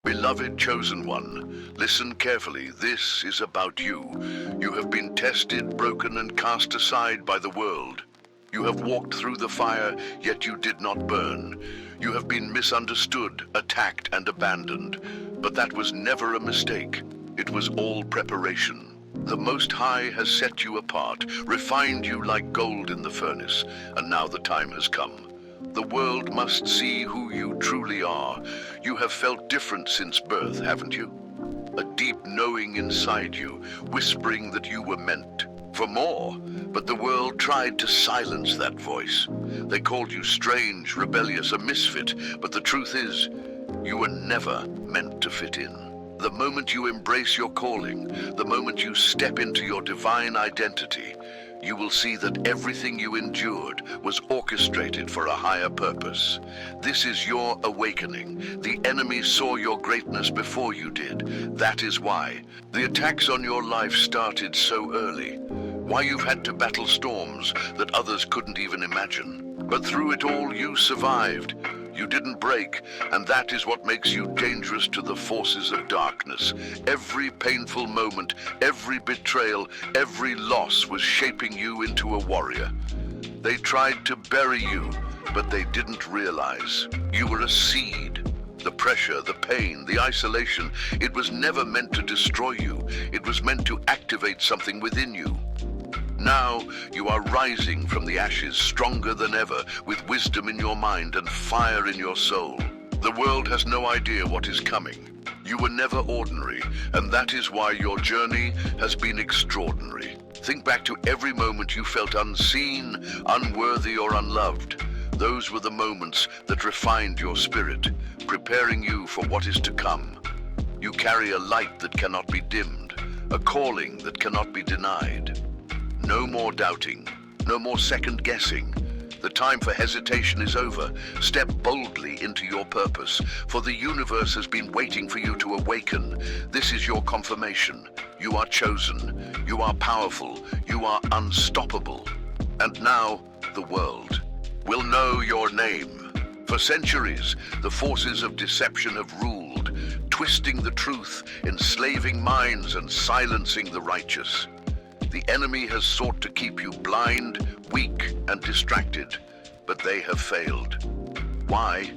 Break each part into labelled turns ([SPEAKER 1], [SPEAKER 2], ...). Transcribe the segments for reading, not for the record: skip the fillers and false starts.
[SPEAKER 1] Beloved chosen one, listen carefully. This is about you. You have been tested, broken, and cast aside by the world. You have walked through the fire, yet you did not burn. You have been misunderstood, attacked, and abandoned. But that was never a mistake. It was all preparation. The Most High has set you apart, refined you like gold in the furnace, and now the time has come. The world must see who you truly are. You have felt different since birth, haven't you? A deep knowing inside you, whispering that you were meant for more. But the world tried to silence that voice. They called you strange, rebellious, a misfit. But the truth is, you were never meant to fit in. The moment you embrace your calling, the moment you step into your divine identity, you will see that everything you endured was orchestrated for a higher purpose. This is your awakening. The enemy saw your greatness before you did. That is why the attacks on your life started so early. Why you've had to battle storms that others couldn't even imagine. But through it all, you survived. You didn't break, and that is what makes you dangerous to the forces of darkness. Every painful moment, every betrayal, every loss was shaping you into a warrior. They tried to bury you, but they didn't realize you were a seed. The pressure, the pain, the isolation, it was never meant to destroy you. It was meant to activate something within you. Now you are rising from the ashes stronger than ever, with wisdom in your mind and fire in your soul. The world has no idea what is coming. You were never ordinary, and that is why your journey has been extraordinary. Think back to every moment you felt unseen, unworthy, or unloved. Those were the moments that refined your spirit, preparing you for what is to come. You carry a light that cannot be dimmed, a calling that cannot be denied. No more doubting, no more second guessing. The time for hesitation is over. Step boldly into your purpose, for the universe has been waiting for you to awaken. This is your confirmation. You are chosen, you are powerful, you are unstoppable. And now, the world will know your name. For centuries, the forces of deception have ruled, twisting the truth, enslaving minds, and silencing the righteous. The enemy has sought to keep you blind, weak, and distracted, but they have failed. Why?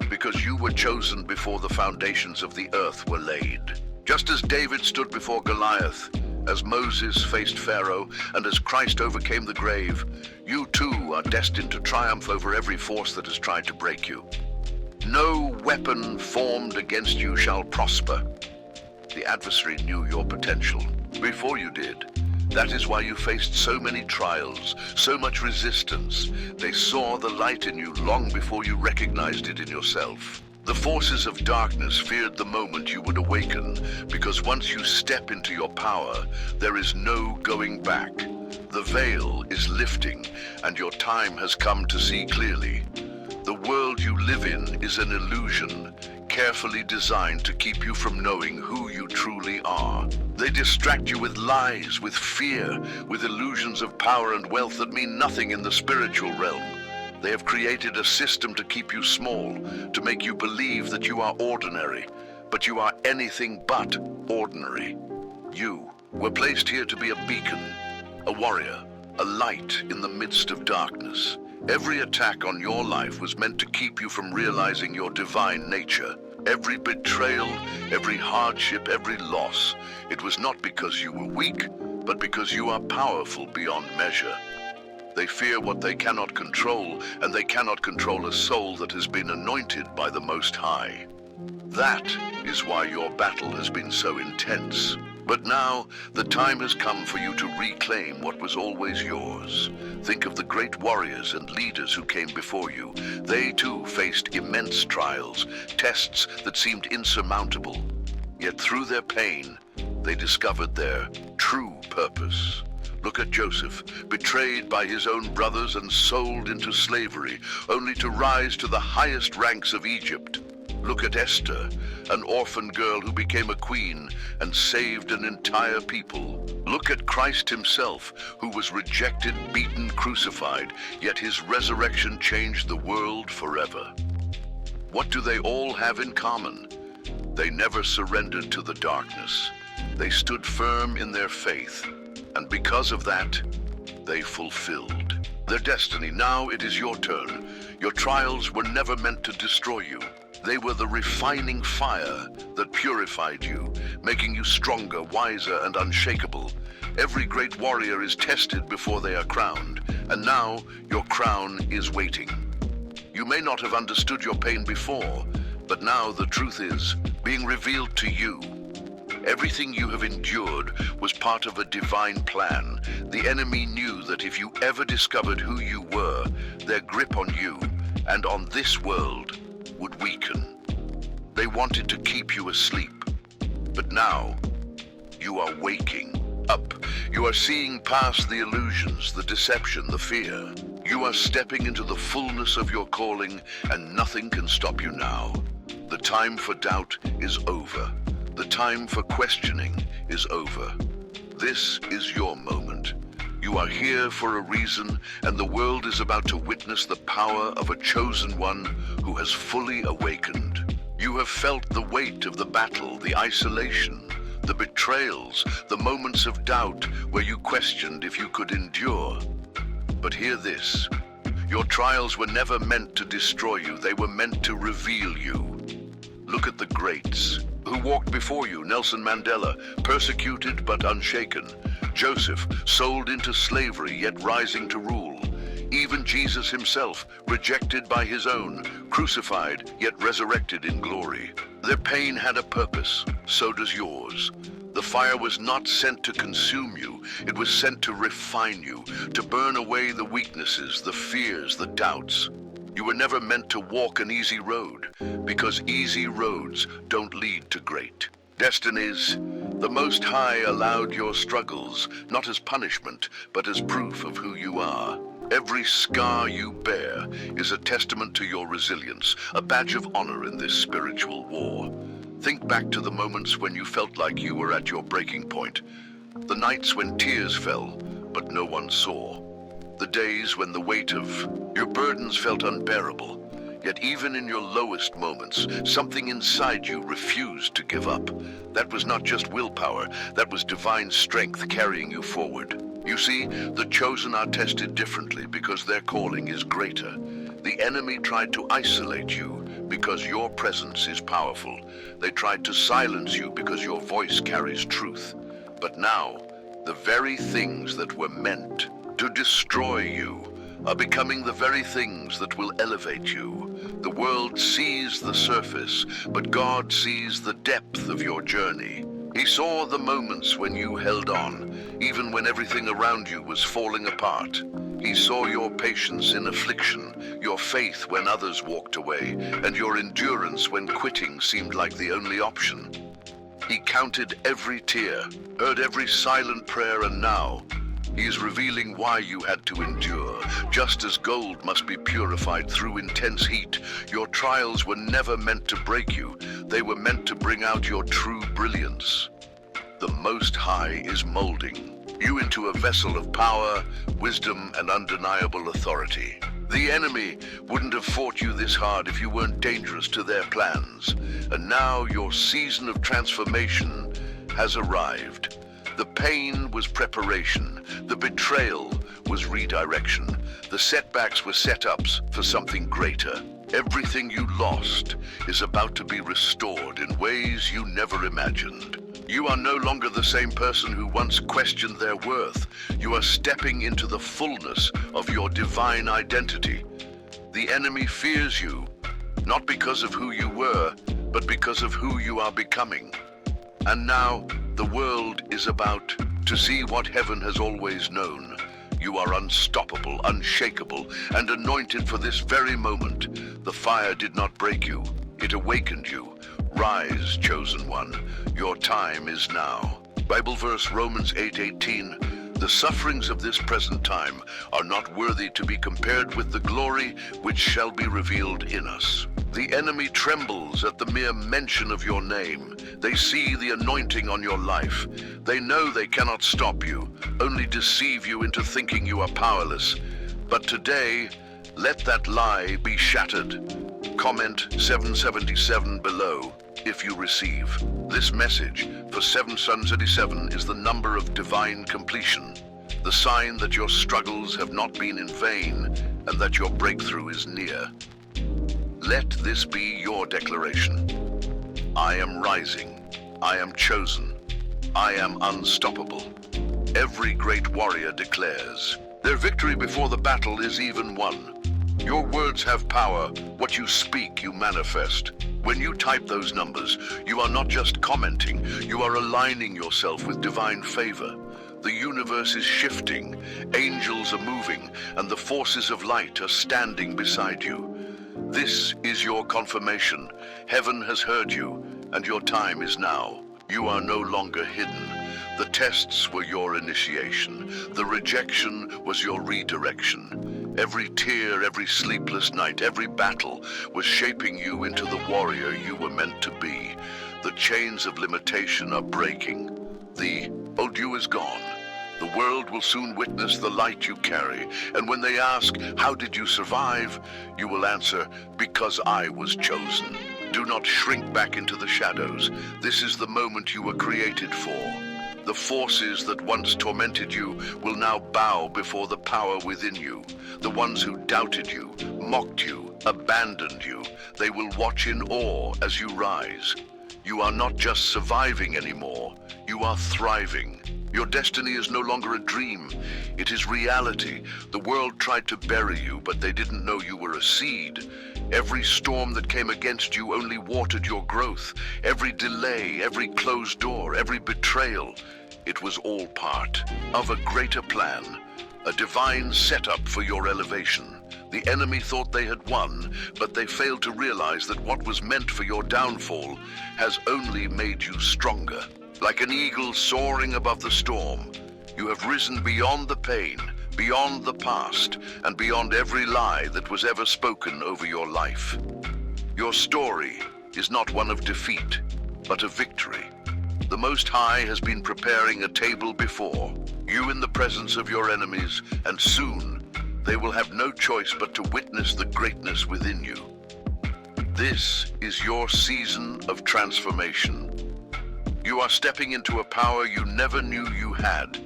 [SPEAKER 1] Because you were chosen before the foundations of the earth were laid. Just as David stood before Goliath, as Moses faced Pharaoh, and as Christ overcame the grave, you too are destined to triumph over every force that has tried to break you. No weapon formed against you shall prosper. The adversary knew your potential before you did. That is why you faced so many trials, so much resistance. They saw the light in you long before you recognized it in yourself. The forces of darkness feared the moment you would awaken, because once you step into your power, there is no going back. The veil is lifting, and your time has come to see clearly. The world you live in is an illusion, carefully designed to keep you from knowing who you truly are. They distract you with lies, with fear, with illusions of power and wealth that mean nothing in the spiritual realm. They have created a system to keep you small, to make you believe that you are ordinary, but you are anything but ordinary. You were placed here to be a beacon, a warrior, a light in the midst of darkness. Every attack on your life was meant to keep you from realizing your divine nature. Every betrayal, every hardship, every loss, it was not because you were weak, but because you are powerful beyond measure. They fear what they cannot control, and they cannot control a soul that has been anointed by the Most High. That is why your battle has been so intense. But now, the time has come for you to reclaim what was always yours. Think of the great warriors and leaders who came before you. They too faced immense trials, tests that seemed insurmountable. Yet through their pain, they discovered their true purpose. Look at Joseph, betrayed by his own brothers and sold into slavery, only to rise to the highest ranks of Egypt. Look at Esther, an orphan girl who became a queen and saved an entire people. Look at Christ himself, who was rejected, beaten, crucified, yet his resurrection changed the world forever. What do they all have in common? They never surrendered to the darkness. They stood firm in their faith, and because of that, they fulfilled their destiny. Now it is your turn. Your trials were never meant to destroy you. They were the refining fire that purified you, making you stronger, wiser, and unshakable. Every great warrior is tested before they are crowned, and now your crown is waiting. You may not have understood your pain before, but now the truth is being revealed to you. Everything you have endured was part of a divine plan. The enemy knew that if you ever discovered who you were, their grip on you and on this world would weaken. They wanted to keep you asleep, but now you are waking up. You are seeing past the illusions, the deception, the fear. You are stepping into the fullness of your calling, and nothing can stop you now. The time for doubt is over. The time for questioning is over. This is your moment. You are here for a reason, and the world is about to witness the power of a chosen one who has fully awakened. You have felt the weight of the battle, the isolation, the betrayals, the moments of doubt where you questioned if you could endure. But hear this. Your trials were never meant to destroy you. They were meant to reveal you. Look at the greats who walked before you. Nelson Mandela, persecuted but unshaken. Joseph, sold into slavery yet rising to rule. Even Jesus himself, rejected by his own, crucified yet resurrected in glory. Their pain had a purpose, so does yours. The fire was not sent to consume you, it was sent to refine you, to burn away the weaknesses, the fears, the doubts. You were never meant to walk an easy road, because easy roads don't lead to great destinies. The Most High allowed your struggles, not as punishment, but as proof of who you are. Every scar you bear is a testament to your resilience, a badge of honor in this spiritual war. Think back to the moments when you felt like you were at your breaking point. The nights when tears fell, but no one saw. The days when the weight of your burdens felt unbearable. Yet even in your lowest moments, something inside you refused to give up. That was not just willpower, that was divine strength carrying you forward. You see, the chosen are tested differently because their calling is greater. The enemy tried to isolate you because your presence is powerful. They tried to silence you because your voice carries truth. But now, the very things that were meant to destroy you are becoming the very things that will elevate you. The world sees the surface, but God sees the depth of your journey. He saw the moments when you held on, even when everything around you was falling apart. He saw your patience in affliction, your faith when others walked away, and your endurance when quitting seemed like the only option. He counted every tear, heard every silent prayer, and now He is revealing why you had to endure. Just as gold must be purified through intense heat, your trials were never meant to break you. They were meant to bring out your true brilliance. The Most High is molding you into a vessel of power, wisdom, and undeniable authority. The enemy wouldn't have fought you this hard if you weren't dangerous to their plans. And now your season of transformation has arrived. The pain was preparation. The betrayal was redirection. The setbacks were setups for something greater. Everything you lost is about to be restored in ways you never imagined. You are no longer the same person who once questioned their worth. You are stepping into the fullness of your divine identity. The enemy fears you, not because of who you were, but because of who you are becoming. And now, the world is about to see what heaven has always known. You are unstoppable, unshakable, and anointed for this very moment. The fire did not break you, it awakened you. Rise, chosen one, your time is now. Bible verse Romans 8:18. The sufferings of this present time are not worthy to be compared with the glory which shall be revealed in us. The enemy trembles at the mere mention of your name. They see the anointing on your life. They know they cannot stop you, only deceive you into thinking you are powerless. But today, Let that lie be shattered. Comment 777 below if you receive. This message for 777 is the number of divine completion, the sign that your struggles have not been in vain and that your breakthrough is near. Let this be your declaration. I am rising. I am chosen. I am unstoppable. Every great warrior declares, their victory before the battle is even won. Your words have power. What you speak, you manifest. When you type those numbers, you are not just commenting, you are aligning yourself with divine favor. The universe is shifting, angels are moving, and the forces of light are standing beside you. This is your confirmation. Heaven has heard you, and your time is now. You are no longer hidden. The tests were your initiation. The rejection was your redirection. Every tear, every sleepless night, every battle was shaping you into the warrior you were meant to be. The chains of limitation are breaking. The old you is gone. The world will soon witness the light you carry, and when they ask, how did you survive? You will answer, because I was chosen. Do not shrink back into the shadows. This is the moment you were created for. The forces that once tormented you will now bow before the power within you. The ones who doubted you, mocked you, abandoned you, they will watch in awe as you rise. You are not just surviving anymore, you are thriving. Your destiny is no longer a dream, it is reality. The world tried to bury you, but they didn't know you were a seed. Every storm that came against you only watered your growth. Every delay, every closed door, every betrayal, it was all part of a greater plan, a divine setup for your elevation. The enemy thought they had won, but they failed to realize that what was meant for your downfall has only made you stronger. Like an eagle soaring above the storm, you have risen beyond the pain, beyond the past, and beyond every lie that was ever spoken over your life. Your story is not one of defeat, but of victory. The Most High has been preparing a table before you in the presence of your enemies, and soon they will have no choice but to witness the greatness within you. This is your season of transformation. You are stepping into a power you never knew you had,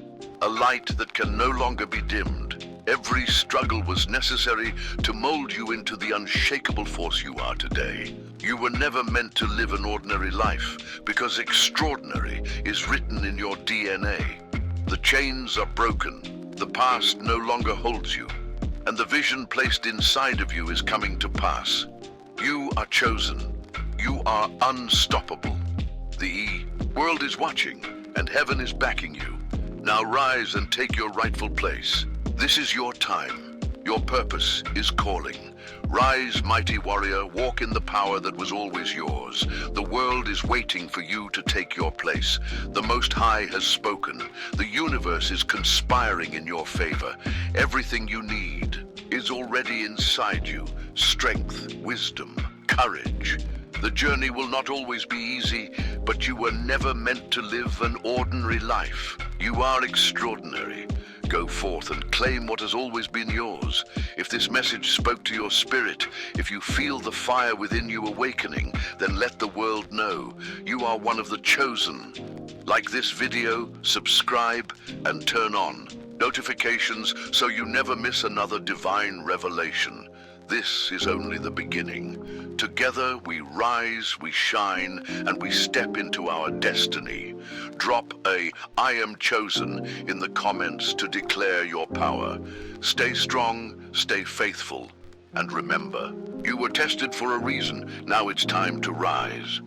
[SPEAKER 1] a light that can no longer be dimmed. Every struggle was necessary to mold you into the unshakable force you are today. You were never meant to live an ordinary life, because extraordinary is written in your DNA. The chains are broken, the past no longer holds you, and the vision placed inside of you is coming to pass. You are chosen. You are unstoppable. The world is watching, and heaven is backing you. Now rise and take your rightful place. This is your time. Your purpose is calling. Rise, mighty warrior, walk in the power that was always yours. The world is waiting for you to take your place. The Most High has spoken. The universe is conspiring in your favor. Everything you need is already inside you. Strength, wisdom, courage. The journey will not always be easy, but you were never meant to live an ordinary life. You are extraordinary. Go forth and claim what has always been yours. If this message spoke to your spirit, if you feel the fire within you awakening, then let the world know you are one of the chosen. Like this video, subscribe, and turn on notifications so you never miss another divine revelation. This is only the beginning. Together we rise, we shine, and we step into our destiny. Drop a "I am chosen" in the comments to declare your power. Stay strong, stay faithful, and remember, you were tested for a reason. Now it's time to rise.